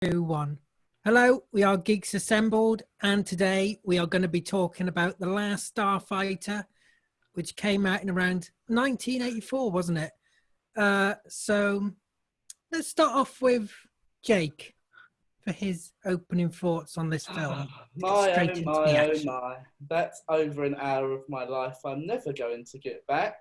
Two, one. Hello, we are Geeks Assembled, and today we are going to be talking about The Last Starfighter, which came out in around 1984, wasn't it? So let's start off with Jake for his opening thoughts on this film. My, Straight oh into my, the oh action. my. That's over an hour of my life I'm never going to get back.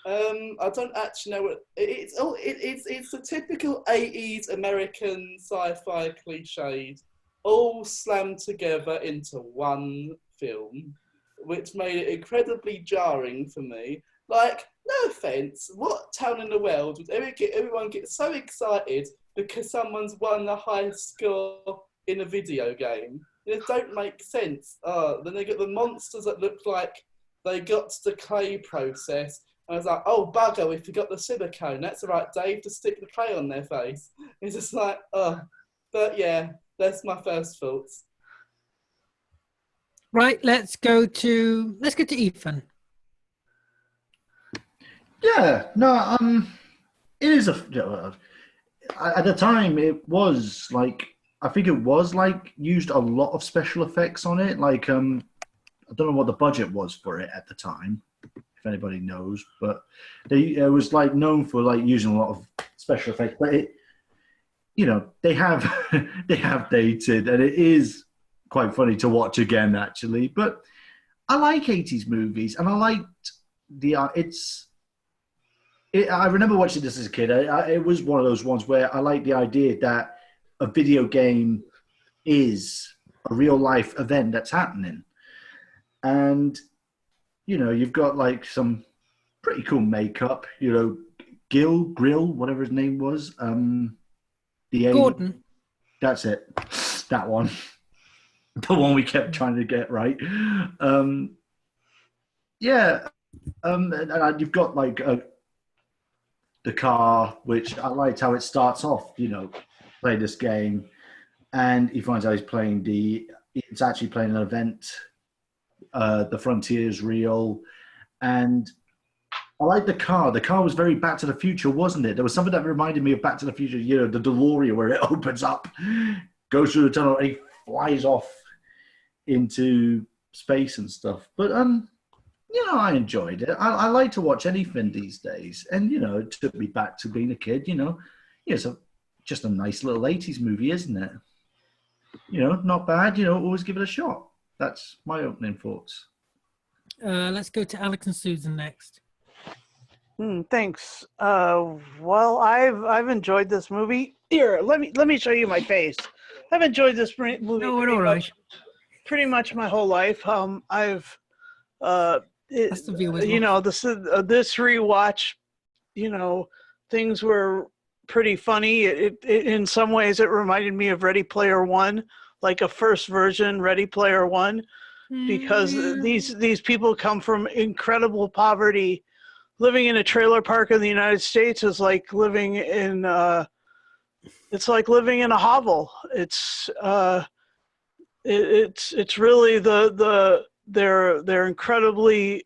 I don't actually know what it's a typical 80s American sci-fi cliched, all slammed together into one film, which made it incredibly jarring for me. Like, no offense, what town in the world would everyone get so excited because someone's won the highest score in a video game? It don't make sense. Then they get the monsters that look like they got the clay process. And I was like, oh, bugger, we forgot the silicone. That's all right, Dave, to stick the clay on their face. It's just like, oh. But yeah, that's my first thoughts. Right, let's go to Ethan. Yeah, no, it is at the time it was like I think it was like used a lot of special effects on it. Like I don't know what the budget was for it at the time, if anybody knows, but it was like known for like using a lot of special effects. But they have they have dated, and it is quite funny to watch again actually. But I like 80s movies, and I liked I remember watching this as a kid. It was one of those ones where I like the idea that a video game is a real life event that's happening. And, you've got like some pretty cool makeup, Grill, whatever his name was. Gordon. That's it. That one. The one we kept trying to get right. And you've got like the car, which I liked how it starts off, play this game, and he finds out it's actually playing an event, the frontier is real, and I like the car. The car was very Back to the Future, wasn't it? There was something that reminded me of Back to the Future, the DeLorean, where it opens up, goes through the tunnel, and he flies off into space and stuff. But I enjoyed it. I like to watch anything these days. And, it took me back to being a kid, It's just a nice little 80s movie, isn't it? Not bad, always give it a shot. That's my opening thoughts. Let's go to Alex and Susan next. Thanks. Well, I've enjoyed this movie. Here, let me show you my face. I've enjoyed this movie pretty much my whole life. That's the viewers. This rewatch, things were pretty funny. It in some ways it reminded me of Ready Player One, like a first version Ready Player One, because these people come from incredible poverty. Living in a trailer park in the United States is like living in a hovel. It's really they're incredibly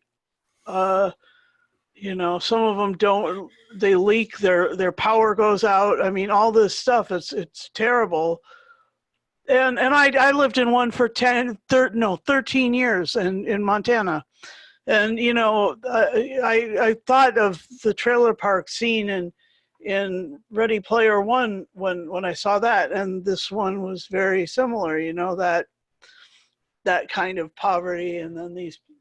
some of them they leak, their power goes out. I mean, all this stuff, it's terrible. And I lived in one for 13 years in Montana. And I thought of the trailer park scene in Ready Player One when I saw that, and this one was very similar, that kind of poverty. And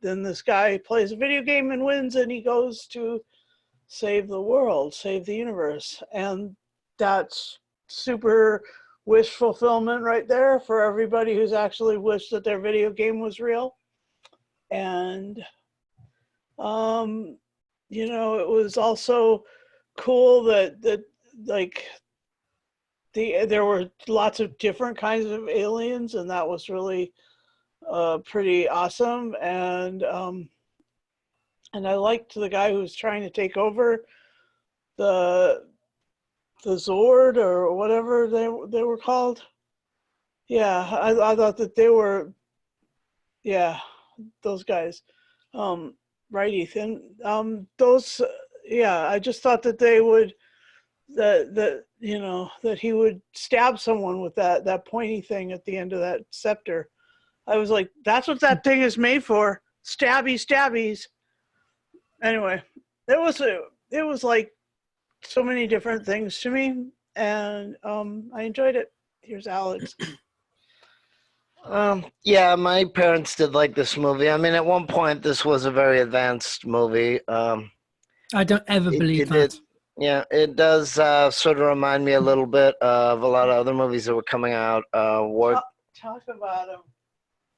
then this guy plays a video game and wins, and he goes to save the world, save the universe. And that's super wish fulfillment right there for everybody who's actually wished that their video game was real. And it was also cool that like there were lots of different kinds of aliens, and that was really pretty awesome. And I liked the guy who was trying to take over the Zord or whatever they were called. Yeah, I thought that they were, those guys. Right, Ethan. I just thought that that you know, that he would stab someone with that pointy thing at the end of that scepter. I was like, that's what that thing is made for. Stabbies. Anyway, it was like so many different things to me, and I enjoyed it. Here's Alex. Yeah, my parents did like this movie. I mean, at one point, this was a very advanced movie. I don't ever believe it that. did. Yeah, it does sort of remind me a little bit of a lot of other movies that were coming out. Talk about him.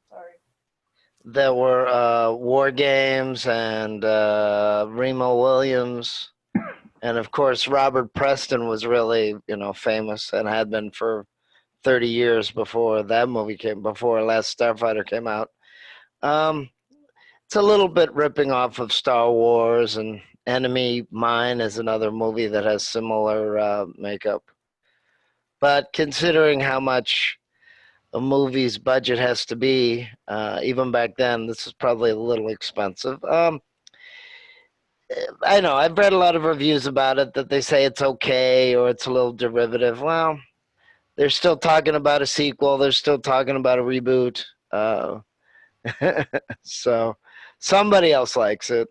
Sorry. There were War Games and Remo Williams. And of course, Robert Preston was really, famous and had been for 30 years before before Last Starfighter came out. It's a little bit ripping off of Star Wars, and Enemy Mine is another movie that has similar makeup. But considering how much a movie's budget has to be, even back then, this is probably a little expensive. I know, I've read a lot of reviews about it that they say it's okay or it's a little derivative. Well, they're still talking about a sequel. They're still talking about a reboot. So somebody else likes it.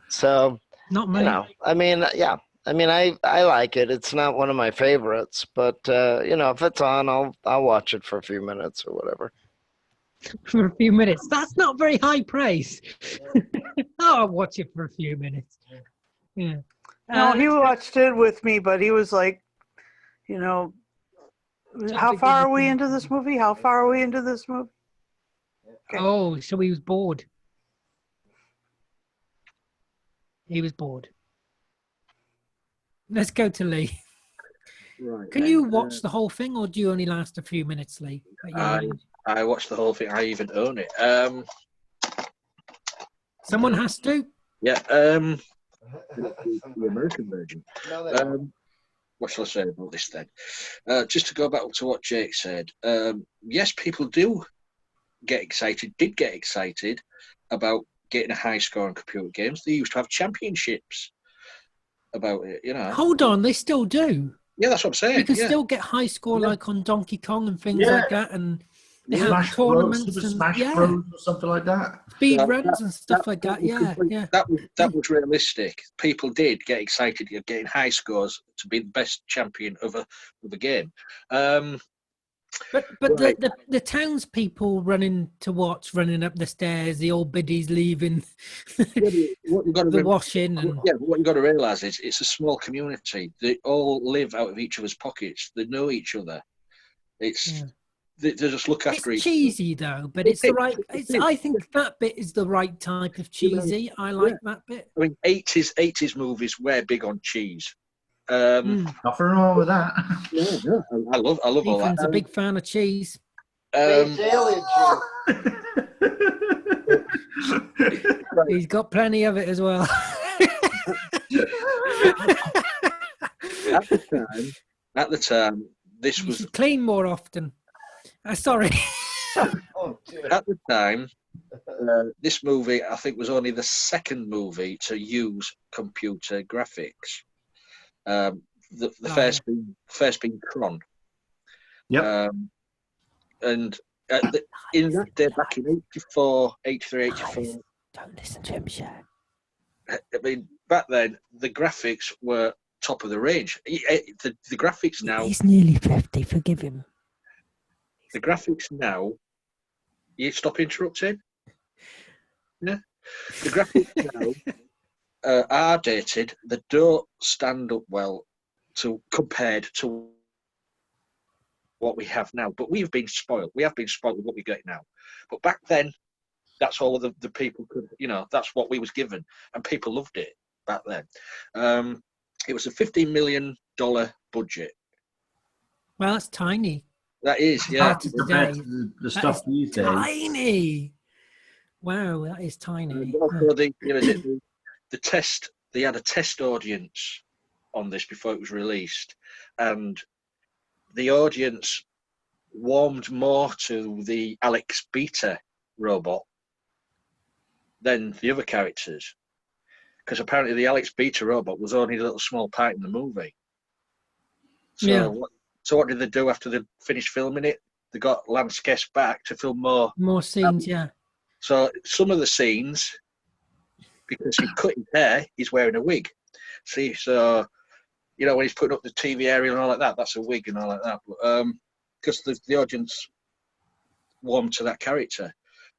So, Not me. I mean, yeah. I mean, I like it. It's not one of my favorites, but if it's on, I'll watch it for a few minutes or whatever. For a few minutes. That's not very high praise. I'll watch it for a few minutes. Yeah. No, he watched it with me, but he was like, how far are we into this movie? How far are we into this movie? Okay. Oh, so he was bored. He was bored. Let's go to Lee. Right. Can you watch the whole thing, or do you only last a few minutes, Lee? I watched the whole thing. I even own it. Someone has to. Yeah. The American version. What shall I say about this then? Just to go back to what Jake said. Yes, people did get excited about getting a high score in computer games. They used to have championships about it, Hold on, they still do. Yeah, that's what I'm saying. You can still get high score like on Donkey Kong and things like that, and they have Smash tournaments Bros, Super and Smash Bros or something like that. speed runs and stuff like that. That was realistic. People did get excited at getting high scores to be the best champion of a game. But right. the townspeople running up the stairs, the old biddies leaving, what you've got to washing, and what you've got to realise is it's a small community. They all live out of each other's pockets. They know each other. They just look after each other. It's cheesy though, but it's the right. I think that bit is the right type of cheesy. I like that bit. I mean, 80s movies were big on cheese. Nothing wrong with that. No, I love all that. Ethan's a big fan of cheese. Alien He's got plenty of it as well. At the time, this You was should clean more often. Sorry. at the time. This movie, I think, was only the second movie to use computer graphics. The first being Tron. Yep. And in that day, back in 84, 83, 84. Don't listen to him, Shaq. I mean, back then, the graphics were top of the range. The graphics now... He's nearly 50, forgive him. The graphics now... You stop interrupting? Yeah? The graphics now are dated. They don't stand up well compared to what we have now. But we've been spoiled. We have been spoiled with what we get now. But back then, that's all the people could, that's what we was given. And people loved it back then. It was a $15 million budget. Well, that's tiny. That is, yeah. The stuff these days. Tiny. Wow, that is tiny. And also the test, they had a test audience on this before it was released. And the audience warmed more to the Alex Beta robot than the other characters. because apparently the Alex Beta robot was only a little small part in the movie. So, Yeah. what did they do after they finished filming it? They got Lance Guest back to film more. More scenes, yeah. So some of the scenes, because he cut his hair, he's wearing a wig. See, so when he's putting up the TV aerial and all like that, that's a wig and all like that. But, because the audience warmed to that character.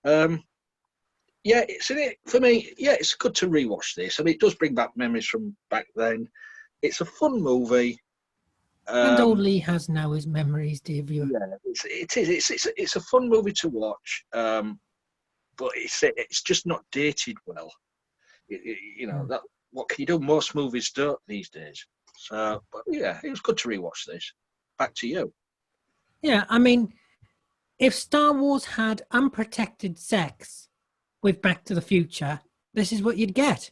Yeah, it's in it for me. Yeah, it's good to rewatch this. I mean, it does bring back memories from back then. It's a fun movie. And all Lee has now is memories, dear viewer. Yeah, it is. It's a fun movie to watch. But it's just not dated well. That what can you do? Most movies don't these days. So, but yeah, it was good to rewatch this. Back to you. Yeah, I mean, if Star Wars had unprotected sex with Back to the Future, this is what you'd get.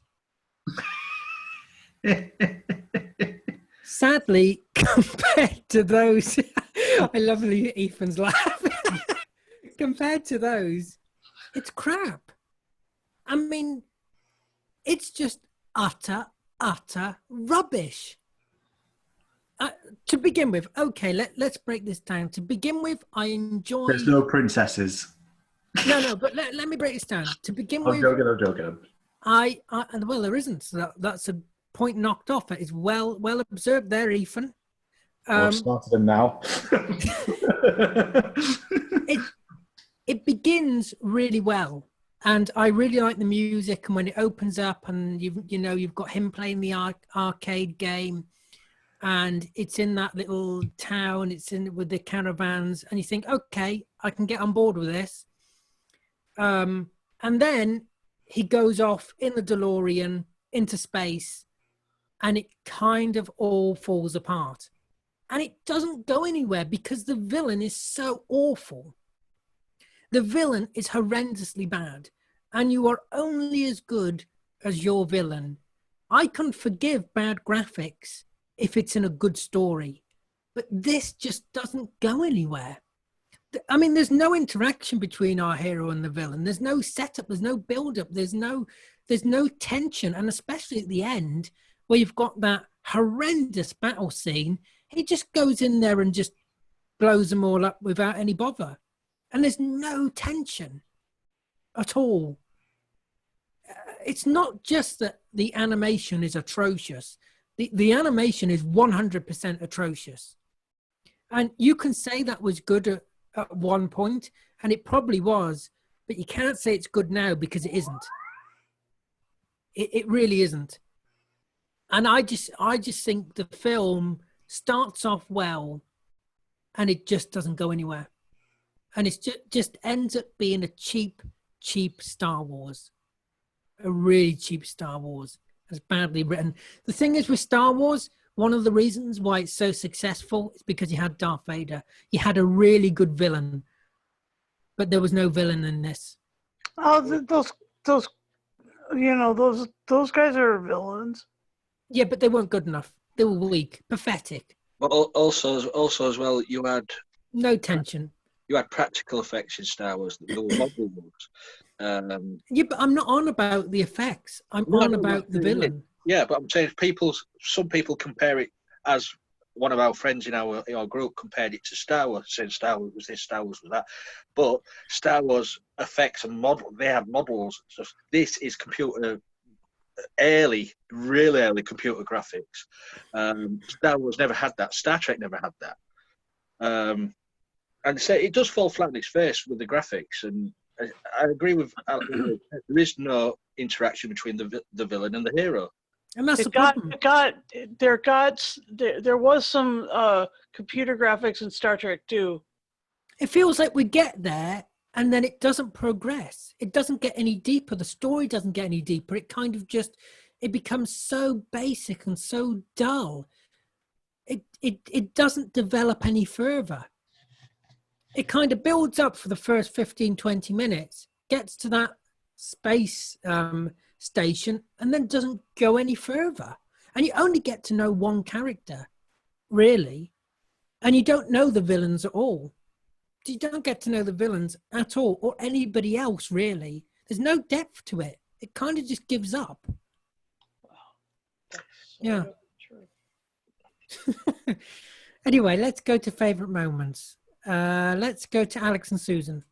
Sadly, compared to those, I love Ethan's laugh. Compared to those, it's crap. I mean, it's just utter rubbish. To begin with, okay, let's break this down. To begin with, I enjoy... There's no princesses. No, but let me break this down. To begin I'm with... I'm joking. Well, there isn't. So that's a point knocked off. It's well observed there, Ethan. I've started them now. It begins really well. And I really like the music, and when it opens up and you've got him playing the arcade game, and it's in that little town, it's in with the caravans, and you think, okay, I can get on board with this. And then he goes off in the DeLorean into space, and it kind of all falls apart. And it doesn't go anywhere because the villain is so awful. The villain is horrendously bad, and you are only as good as your villain. I can forgive bad graphics if it's in a good story, but this just doesn't go anywhere. I mean, there's no interaction between our hero and the villain. There's no setup, there's no build-up, there's no tension, and especially at the end, where you've got that horrendous battle scene, he just goes in there and just blows them all up without any bother. And there's no tension at all. It's not just that the animation is atrocious. The animation is 100% atrocious. And you can say that was good at one point, and it probably was, but you can't say it's good now because it isn't. It really isn't. And I just think the film starts off well, and it just doesn't go anywhere. And it just ends up being a cheap Star Wars. A really cheap Star Wars. It's badly written. The thing is with Star Wars, one of the reasons why it's so successful is because you had Darth Vader. You had a really good villain. But there was no villain in this. Oh, those guys are villains. Yeah, but they weren't good enough. They were weak, pathetic. But also as well, you had no tension. You had practical effects in Star Wars. There were model ones. Yeah, but I'm not on about the effects. I'm on about the villain. Yeah, but I'm saying some people compare it, as one of our friends in our group compared it to Star Wars, saying Star Wars was this, Star Wars was that. But Star Wars effects and they had models. So this is really early computer graphics. Star Wars never had that. Star Trek never had that. And so it does fall flat on its face with the graphics, and I agree with Alex. There is no interaction between the villain and the hero. And that's the problem. There was some computer graphics in Star Trek too. It feels like we get there and then it doesn't progress. It doesn't get any deeper. The story doesn't get any deeper. It kind of it becomes so basic and so dull. It doesn't develop any further. It kind of builds up for the first 15, 20 minutes, gets to that space station, and then doesn't go any further. And you only get to know one character, really. And you don't know the villains at all. You don't get to know the villains at all, or anybody else, really. There's no depth to it. It kind of just gives up. Yeah. Anyway, let's go to favorite moments. Let's go to Alex and Susan.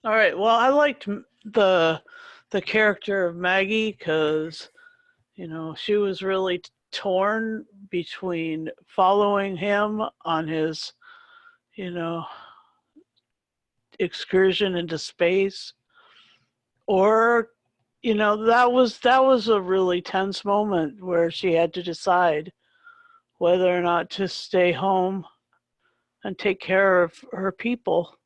All right. Well, I liked the character of Maggie because she was really torn between following him on his excursion into space, or that was a really tense moment where she had to decide whether or not to stay home and take care of her people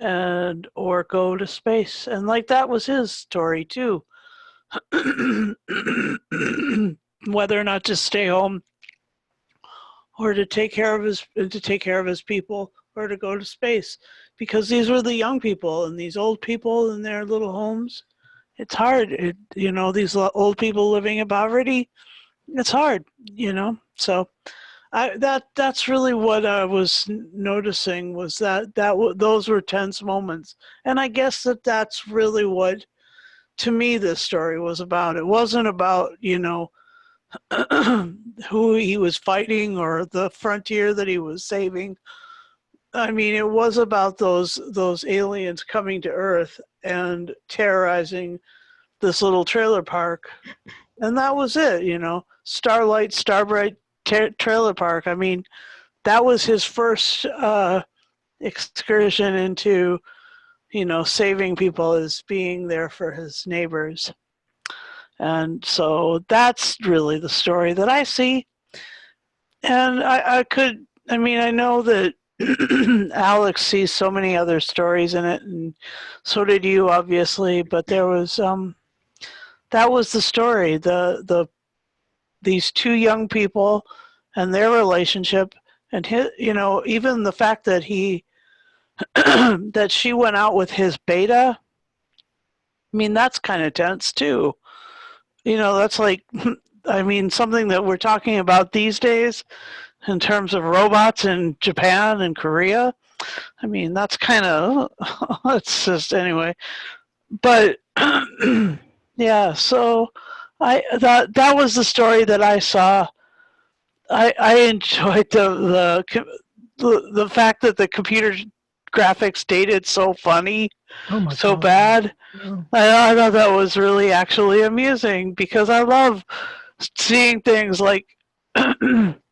and or go to space. And like that was his story too. Whether or not to stay home or to take care of his people or to go to space, because these were the young people and these old people in their little homes. It's hard. These old people living in poverty, it's hard, so that's really what I was noticing, was those were tense moments. And I guess that's really what, to me, this story was about. It wasn't about who he was fighting or the frontier that he was saving. I mean, it was about those aliens coming to Earth and terrorizing this little trailer park, and that was it. Starbright Trailer Park. I mean, that was his first excursion into saving people, as being there for his neighbors. And so that's really the story that I see. And I know that Alex sees so many other stories in it, and so did you, obviously, but there was that was the story, these two young people and their relationship, and even the fact that that she went out with his beta. I mean, that's kind of tense too. That's like, I mean, something that we're talking about these days in terms of robots in Japan and Korea. I mean, that's kind of, it's just, anyway. But yeah, so that was the story that I saw. I enjoyed the fact that the computer graphics dated so funny, so God. bad. Yeah. I thought that was really actually amusing, because I love seeing things like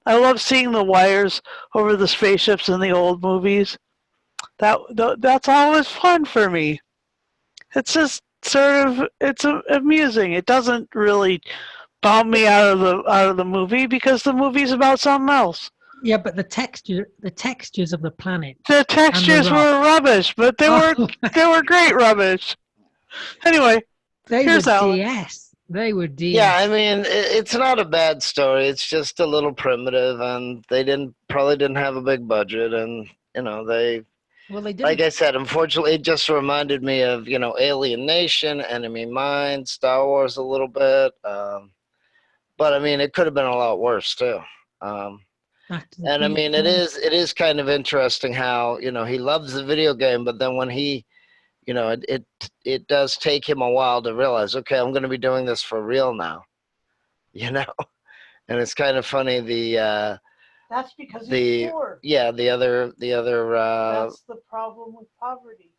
I love seeing the wires over the spaceships in the old movies. That's always fun for me. It's just it's amusing. It doesn't really bum me out of the movie, because the movie's about something else. Yeah, but the textures of the planet. The textures were rubbish, but they were great rubbish. Anyway, here's Alan. DS. They were DS. Yeah, I mean, it's not a bad story. It's just a little primitive, and they probably didn't have a big budget, and they didn't. Like I said, unfortunately, it just reminded me of Alien Nation, Enemy Mine, Star Wars a little bit. But I mean, it could have been a lot worse too. And I mean, it is kind of interesting how he loves the video game, but then when he it does take him a while to realize, okay, I'm going to be doing this for real now, and it's kind of funny that's because he's poor. Yeah, the other that's the problem with poverty.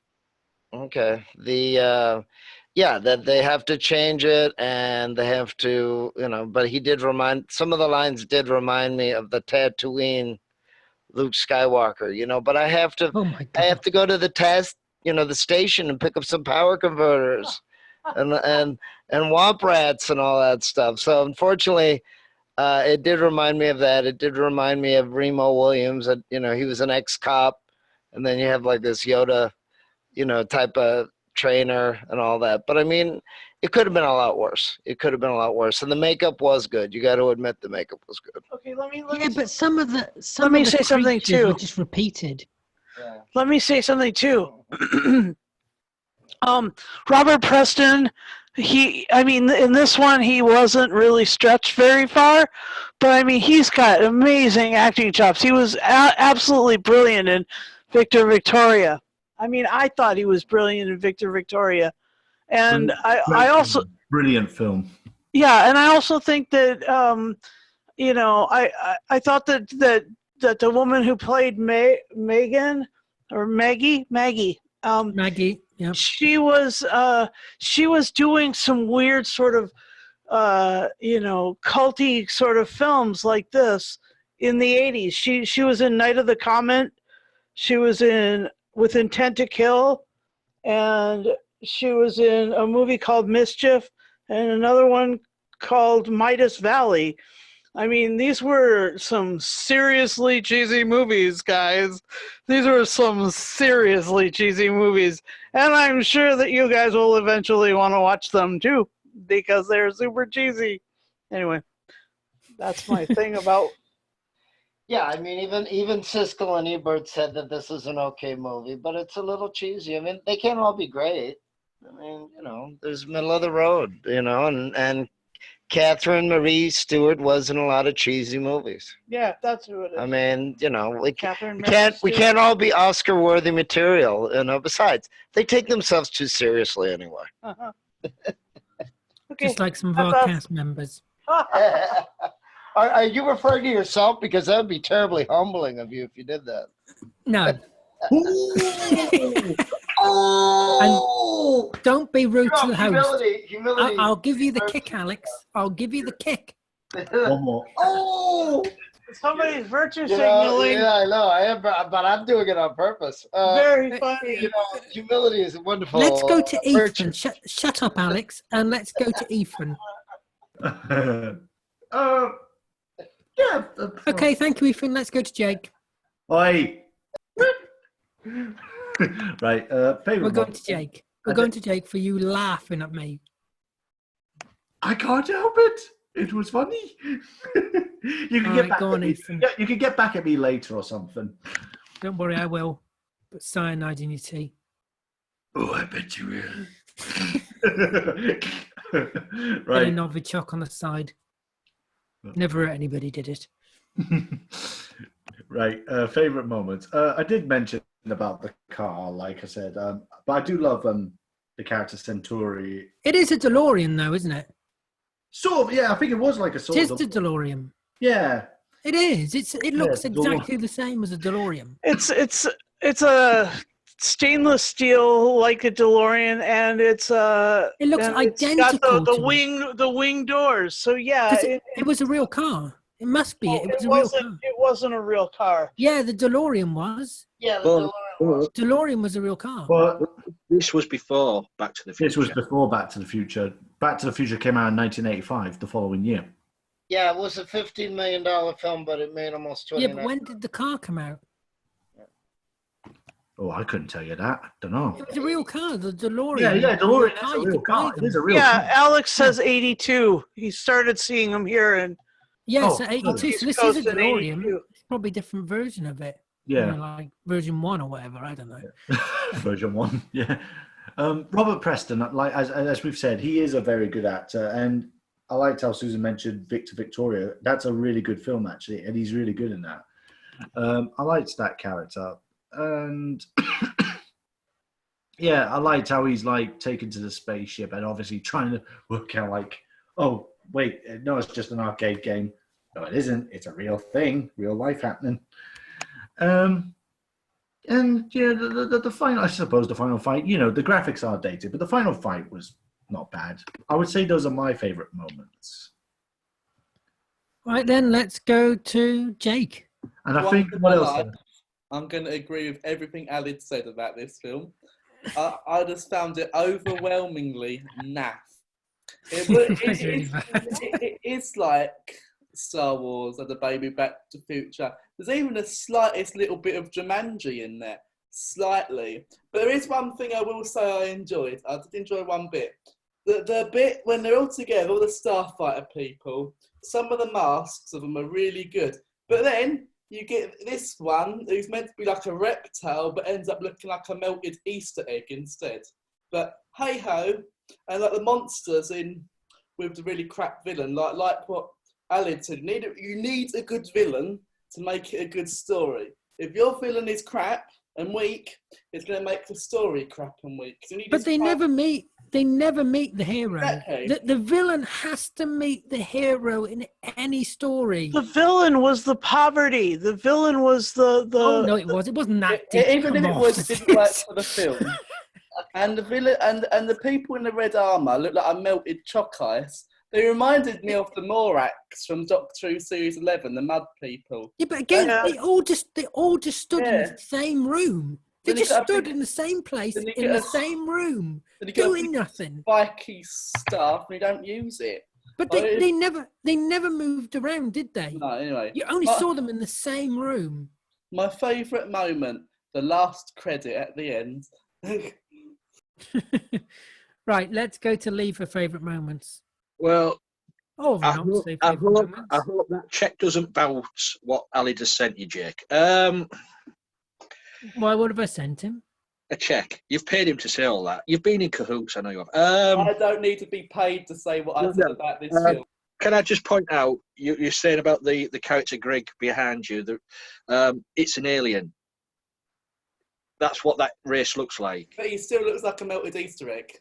Okay. That they have to change it, and they have to, but some of the lines did remind me of the Tatooine Luke Skywalker, but I have to go to the station and pick up some power converters and womp rats and all that stuff. So unfortunately, it did remind me of that. It did remind me of Remo Williams. He was an ex-cop, and then you have like this Yoda, type of trainer and all that. But I mean, it could have been a lot worse. And the makeup was good. You got to admit the makeup was good. Okay, let me but some of the say something too. Were just repeated. Yeah. Let me say something too. Robert Preston, in this one, he wasn't really stretched very far, but I mean, he's got amazing acting chops. He was absolutely brilliant in Victor Victoria. I mean, I thought he was brilliant in Victor Victoria. And I also... Brilliant film. Yeah, and I also think that I thought that the woman who played Megan or Maggie, Maggie. Yeah. she was doing some weird sort of culty sort of films like this in the 80s. She was in Night of the Comet. She was in With Intent to Kill, and she was in a movie called Mischief and another one called Midas Valley. I mean, these were some seriously cheesy movies, guys. These were some seriously cheesy movies. And I'm sure that you guys will eventually want to watch them too, because they're super cheesy. Anyway, that's my thing about. Yeah, I mean, even Siskel and Ebert said that this is an okay movie, but it's a little cheesy. I mean, they can't all be great. I mean, there's middle of the road, and Catherine Marie Stewart was in a lot of cheesy movies. Yeah, that's who it is. I mean, Catherine we Marie can't Stewart. all be Oscar-worthy material. Besides, they take themselves too seriously anyway. Uh-huh. Okay. Just like some of our That's us. cast members. Are you referring to yourself? Because that would be terribly humbling of you if you did that. No. Oh! And don't be rude to the host. Humility. I'll give you the kick, Alex. I'll give you the kick. One more. Oh! Somebody's virtue signaling. Yeah, I know. I am, but I'm doing it on purpose. Very funny. Humility is a wonderful. Let's go to virtue. Ethan. Shut up, Alex, and let's go to Ethan. Yeah. Okay, thank you, Ethan. Let's go to Jake. Oi. Right. Favorite. We're going to Jake. We're going to Jake for you laughing at me. I can't help it. It was funny. You can All get right, back go at on, me. Ethan. Yeah, you can get back at me later or something. Don't worry, I will. Put cyanide in your tea. Oh, I bet you will. Right. Right. And Novichok on the side. Never hurt anybody, did it? Right. Favorite moments. I did mention about the car, like I said, but I do love the character Centauri. It is a DeLorean, though, isn't it? Sort of. Yeah, I think it was like a sort It is of. the DeLorean. Yeah. It is. It looks Yeah, exactly the same as a DeLorean. It's a stainless steel like a DeLorean, and it's It looks and identical It's got to it. the wing doors. So yeah, 'Cause it was a real car. It must be. It was a real car. It wasn't a real car. Yeah, the DeLorean was. Yeah, Well, DeLorean was a real car. But this was before Back to the Future. this was before Back to the Future. Back to the Future came out in 1985, the following year. Yeah, it was a $15 million film, but it made almost 29. Yeah, but when did the car come out? Oh, I couldn't tell you that. Don't know. It was a real car, the DeLorean. Yeah, DeLorean is car, a you real could buy car. It them. is a real Yeah, car. Alex says 82. He started seeing them here, and Yes, Oh, at 82. So East this Coast is a in DeLorean. 82. It's probably a different version of it. You Yeah. know, like version 1 or whatever. I don't know. Version 1, yeah. Robert Preston, like as we've said, he is a very good actor, and I liked how Susan mentioned Victor Victoria. That's a really good film, actually, and he's really good in that. I liked that character, and yeah, I liked how he's like taken to the spaceship and obviously trying to work out like, oh wait, no, it's just an arcade game. No, it isn't. It's a real thing, real life happening. And yeah, the final, I suppose the final fight, the graphics are dated, but the final fight was not bad. I would say those are my favorite moments. Right then, let's go to Jake. And I One think for what my else? life. I'm going to agree with everything Alid said about this film. I just found it overwhelmingly naff. It's like Star Wars and the baby Back to the Future. There's even the slightest little bit of Jumanji in there, slightly. But there is one thing I will say I enjoyed. I did enjoy one bit. The bit when they're all together, all the Starfighter people, some of the masks of them are really good. But then you get this one who's meant to be like a reptile but ends up looking like a melted Easter egg instead. But hey ho, and like the monsters in with the really crap villain, like what Alid said, you need a good villain to make it a good story. If your villain is crap and weak, it's going to make the story crap and weak. But they never meet they never meet the hero. Exactly. The villain has to meet the hero in any story. The villain was the poverty. The villain was the. Oh no, it was. It wasn't that deep. Even if it was, it didn't work for the film. And the villain and the people in the red armor looked like a melted chalk ice. They reminded me of the Moraks from Doctor Who Series 11, the Mud People. Yeah, but again, Yeah. they all just stood in the same room. They Then you just got a stood big- in the same place then you in get the a- same room, Then you get a doing big nothing. spiky staff and you don't use it. But Oh, they never moved around, did they? No, anyway. You only My- saw them in the same room. My favourite moment, the last credit at the end. Right, let's go to Lee for favourite moments. Well, Oh, I not hope, say I, favourite hope, moments. I hope that check doesn't bounce what Ali just sent you, Jake. Why would have I sent him? A check. You've paid him to say all that. You've been in cahoots, I know you have. I don't need to be paid to say what I said about this film. Can I just point out, you're saying about the character Greg behind you, it's an alien. That's what that race looks like. But he still looks like a melted Easter egg.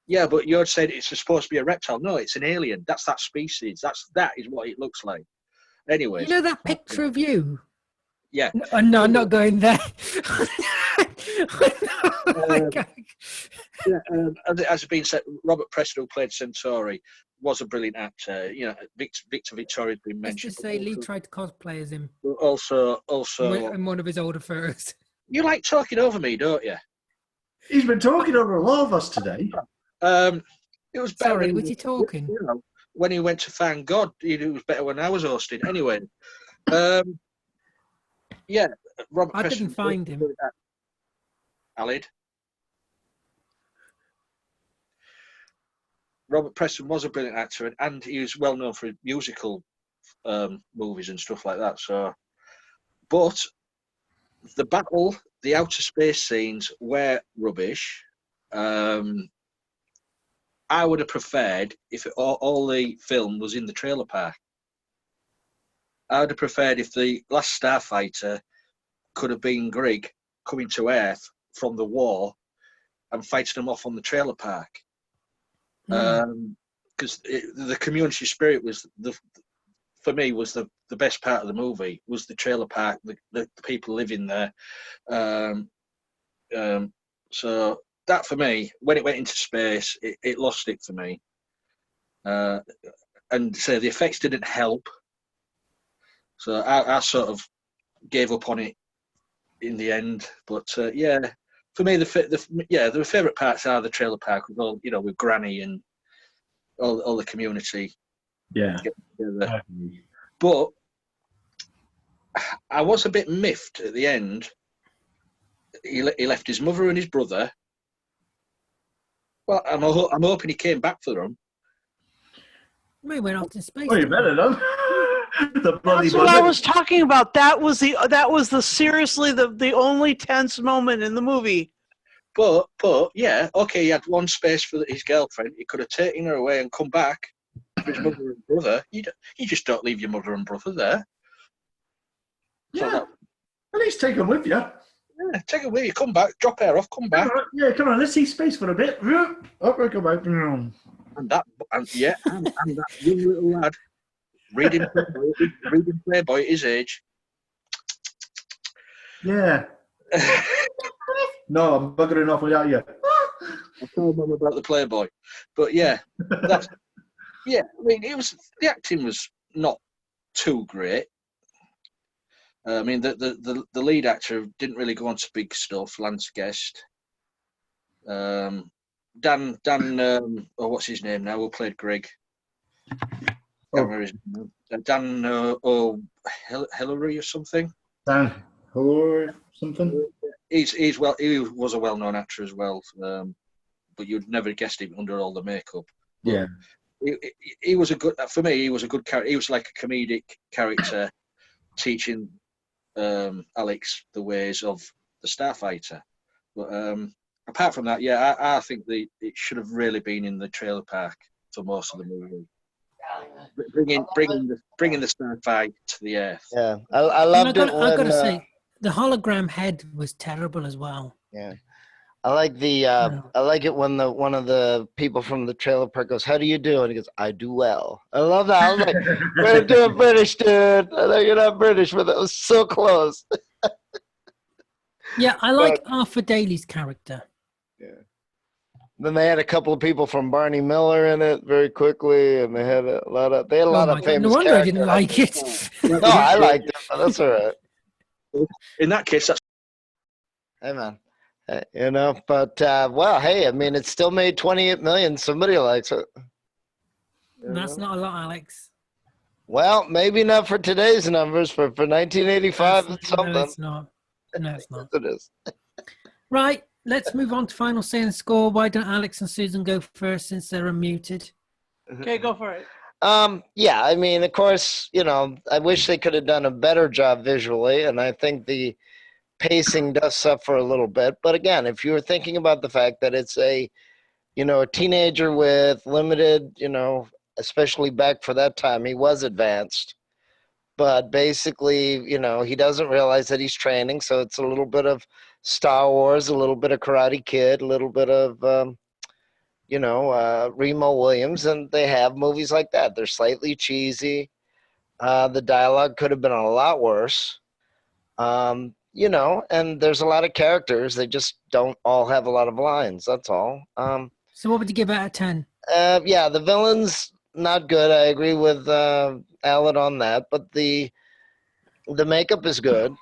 Yeah, but you're saying it's supposed to be a reptile. No, it's an alien. That's that species. That is what it looks like. Anyways. You know that picture of you? Yeah. No, I'm not going there. As has been said, Robert Preston, who played Centauri, was a brilliant actor. You know, Victor Victoria's been Let's mentioned. just say Lee tried to cosplay as him Also, in one of his older photos. you like talking over me, don't you? He's been talking over a lot of us today. It was better. Sorry, when was he talking? You know, when he went to thank God, it was better when I was hosting. Anyway, yeah, Robert. I Preston, didn't find him. Alid. Robert Preston was a brilliant actor, and he was well known for his musical movies and stuff like that. So, but the battle, the outer space scenes were rubbish. I would have preferred if all the film was in the trailer park. I would have preferred if the Last Starfighter could have been Greg coming to Earth from the war and fighting them off on the trailer park. Because the community spirit was for me was the best part of the movie, was the trailer park, the people living there. So that for me, when it went into space, it lost it for me. And so the effects didn't help. So I sort of gave up on it in the end. But yeah, for me, the favourite parts are the trailer park with all, with Granny and all the community. Yeah. Together. But I was a bit miffed at the end. He left his mother and his brother. Well, I'm hoping he came back for them. He went off to space. Oh, you better done. The bloody That's what I mother. was talking about. That was seriously the only tense moment in the movie. But yeah, okay, he had one space for his girlfriend. He could have taken her away and come back for his mother and brother. You just don't leave your mother and brother there. Yeah. At least take them with you. Yeah, take her with you. Come back, drop her off. Come back. Yeah, come on. Let's see space for a bit. Up we go back. And that young little lad reading Playboy at his age. Yeah. No, I'm buggering off without you. I told Mum about the Playboy, but yeah, I mean, the acting was not too great. I mean, the lead actor didn't really go on to big stuff. Lance Guest, Dan, what's his name now? Who played Greg? Can't remember his name. Dan Hillary or something. Dan or something. He was a well-known actor as well, but you'd never guessed him under all the makeup. Yeah, he was a good. For me, he was a good character. He was like a comedic character, teaching Alex the ways of the Starfighter. But apart from that, yeah, I think it should have really been in the trailer park for most of the movie. Bringing the Starfighter to the Earth. Yeah, I loved it. I gotta say, the hologram head was terrible as well. Yeah, I like the No. I like it when one of the people from the trailer park goes, "How do you do?" And he goes, "I do well." I love that. I was like, "Way to do it, British dude." I know you're not British, but that was so close. Yeah, I like Arthur Daly's character. Then they had a couple of people from Barney Miller in it very quickly, and they had a lot of Oh my of god! No famous wonder I character didn't like it. actors. No, I liked it, but that's all right. In that case, that's Hey man, But well, hey, I mean, it still made 28 million. Somebody likes it. That's not a lot, Alex. Well, maybe not for today's numbers, but for 1985, it's something. No, it's not. No, it's not. Yes, it is. Right, let's move on to final say and score. Why don't Alex and Susan go first since they're unmuted? Okay, go for it. Yeah, I mean, of course, I wish they could have done a better job visually, and I think the pacing does suffer a little bit. But again, if you were thinking about the fact that it's a teenager with limited, especially back for that time, he was advanced. But basically, he doesn't realize that he's training. So it's a little bit of Star Wars, a little bit of Karate Kid, a little bit of, Remo Williams. And they have movies like that. They're slightly cheesy. The dialogue could have been a lot worse. And there's a lot of characters. They just don't all have a lot of lines. That's all. So what would you give out of 10? Yeah, the villain's not good. I agree with Alan on that, but the makeup is good,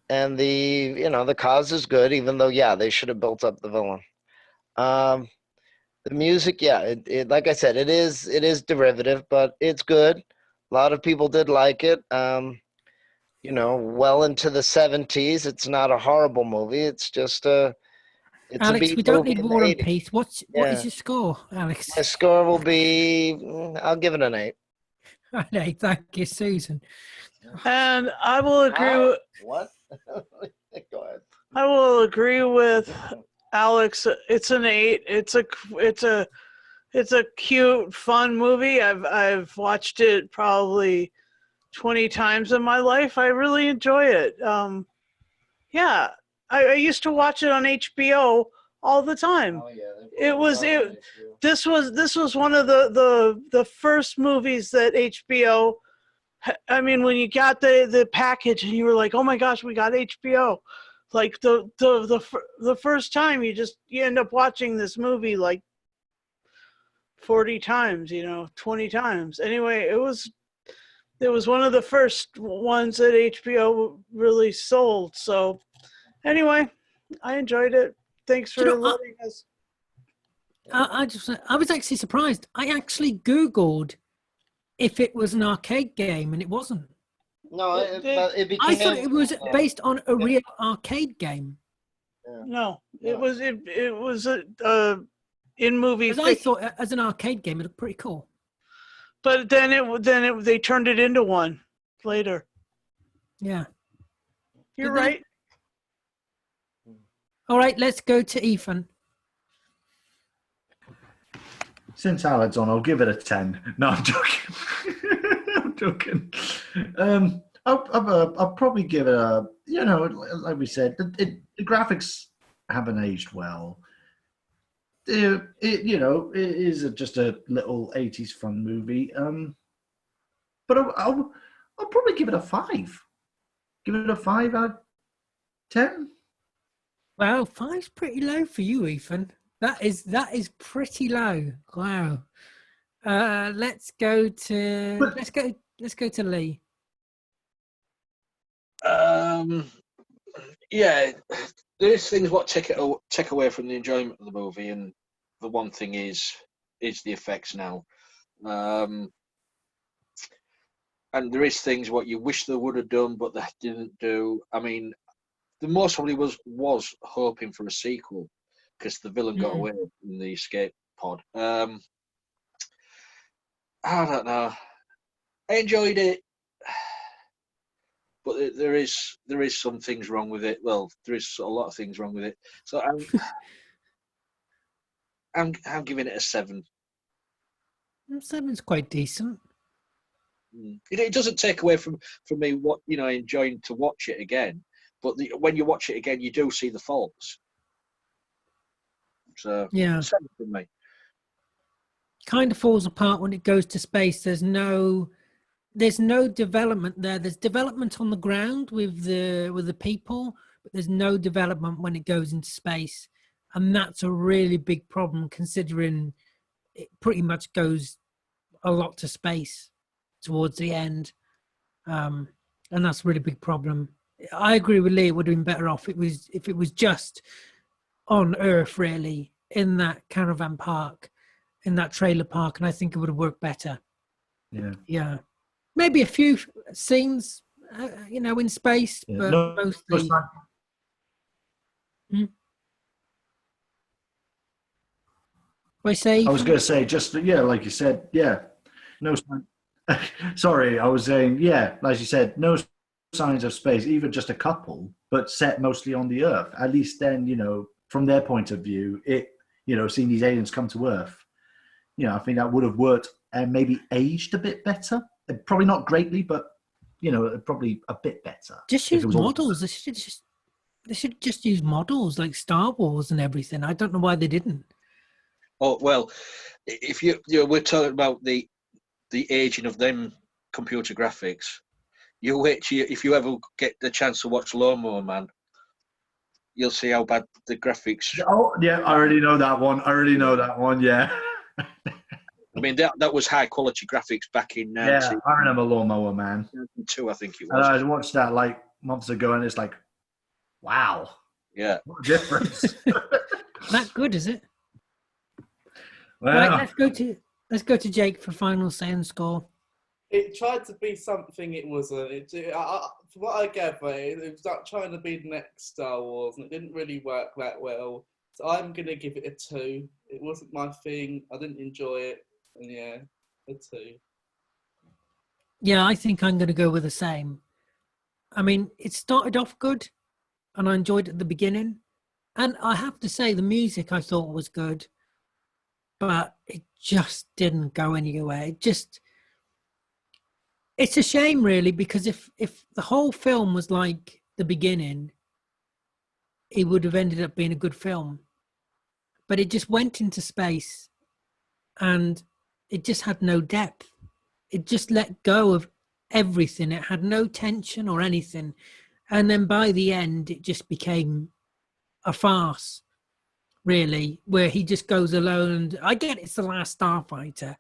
and the cause is good. Even though, yeah, they should have built up the villain. The music, yeah, it like I said, it is derivative, but it's good. A lot of people did like it. Well into the 70s. It's not a horrible movie. It's just it's a Alex, beat we don't movie need in the War and 80s. Peace. What is your score, Alex? My score will be, I'll give it an 8. Right, thank you, Susan. And I will agree. What? Go ahead. I will agree with Alex. It's an 8. It's a cute, fun movie. I've watched it probably 20 times in my life. I really enjoy it. Yeah, I used to watch it on HBO all the time. Oh, yeah. This was one of the first movies that HBO. I mean, when you got the package and you were like, "Oh my gosh, we got HBO!" Like the first time you end up watching this movie like 40 times, 20 times. Anyway, it was one of the first ones that HBO really sold. So anyway, I enjoyed it. Thanks for letting us. I was actually surprised. I actually Googled if it was an arcade game, and it wasn't. No, it became. I thought it was based on a real arcade game. No, it was a in movie. Because I thought as an arcade game, it looked pretty cool. But then they turned it into one later. Yeah, You're right. All right, let's go to Ethan. Since Alan's on, I'll give it a 10. No, I'm joking. I'm joking. I'll probably give it a, like we said, the graphics haven't aged well. It is just a little 80s fun movie. But I'll probably give it a 5. Give it a 5 out of 10. Well, 5's pretty low for you, Ethan. That is pretty low. Wow. Let's go to Lee. Yeah, there's things what take away from the enjoyment of the movie, and the one thing is the effects now. And there is things what you wish they would have done, but they didn't do. I mean, the most probably was hoping for a sequel because the villain got away in the escape pod. I don't know. I enjoyed it, but there is some things wrong with it. Well, there is a lot of things wrong with it. So I'm giving it a 7. 7's quite decent. It doesn't take away from me what enjoying to watch it again. But when you watch it again, you do see the faults. So Yeah. same for me. Kind of falls apart when it goes to space. There's no development there. There's development on the ground with the people, but there's no development when it goes into space, and that's a really big problem considering it pretty much goes a lot to space towards the end, and that's a really big problem. I agree with Lee. It would have been better off if it was just on Earth, really, in that caravan park, in that trailer park, and I think it would have worked better. Yeah. Yeah, maybe a few scenes, in space, Yeah. but No, mostly. I say. I was going to say, just like you said, no sign. Sorry, I was saying, as you said, no signs of space, even just a couple, but set mostly on the Earth. At least then, from their point of view, seeing these aliens come to Earth, I think that would have worked and maybe aged a bit better. Probably not greatly, but probably a bit better. Just use models. They should just use models like Star Wars and everything. I don't know why they didn't. Oh well, if we're talking about the aging of them computer graphics. You wait if you ever get the chance to watch Lawnmower Man, you'll see how bad the graphics. Oh yeah, I already know that one. Yeah. I mean that was high quality graphics back in. Yeah, I remember Lawnmower Man. 2002, I think it was. And I watched that like months ago, and it's like, wow. Yeah. What a difference. That good, is it? Well, right, let's go to Jake for final say and score. It tried to be something it wasn't. From what I gather, it was like trying to be the next Star Wars, and it didn't really work that well. So I'm going to give it a 2. It wasn't my thing. I didn't enjoy it. And yeah, a 2. Yeah, I think I'm going to go with the same. I mean, it started off good, and I enjoyed it at the beginning. And I have to say, the music I thought was good, but it just didn't go anywhere. It's a shame, really, because if the whole film was like the beginning, it would have ended up being a good film. But it just went into space, and it just had no depth. It just let go of everything. It had no tension or anything. And then by the end, it just became a farce, really, where he just goes alone. And I get it's the Last Starfighter,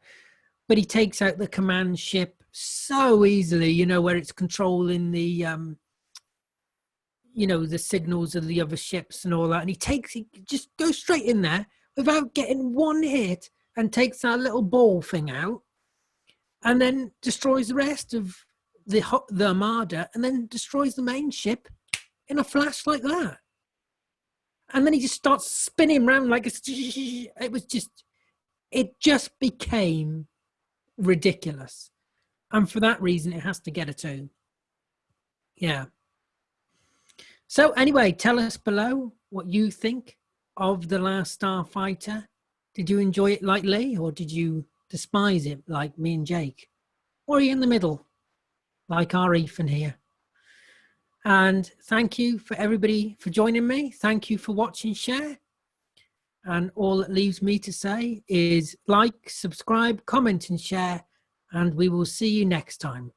but he takes out the command ship so easily, where it's controlling the, the signals of the other ships and all that. And he just goes straight in there without getting one hit and takes that little ball thing out and then destroys the rest of the Armada and then destroys the main ship in a flash like that. And then he just starts spinning around like it just became ridiculous. And for that reason, it has to get a 2. Yeah. So anyway, tell us below what you think of The Last Starfighter. Did you enjoy it like Lee, or did you despise it like me and Jake? Or are you in the middle, like our Ethan here? And thank you for everybody for joining me. Thank you for watching, share. And all that leaves me to say is like, subscribe, comment and share. And we will see you next time.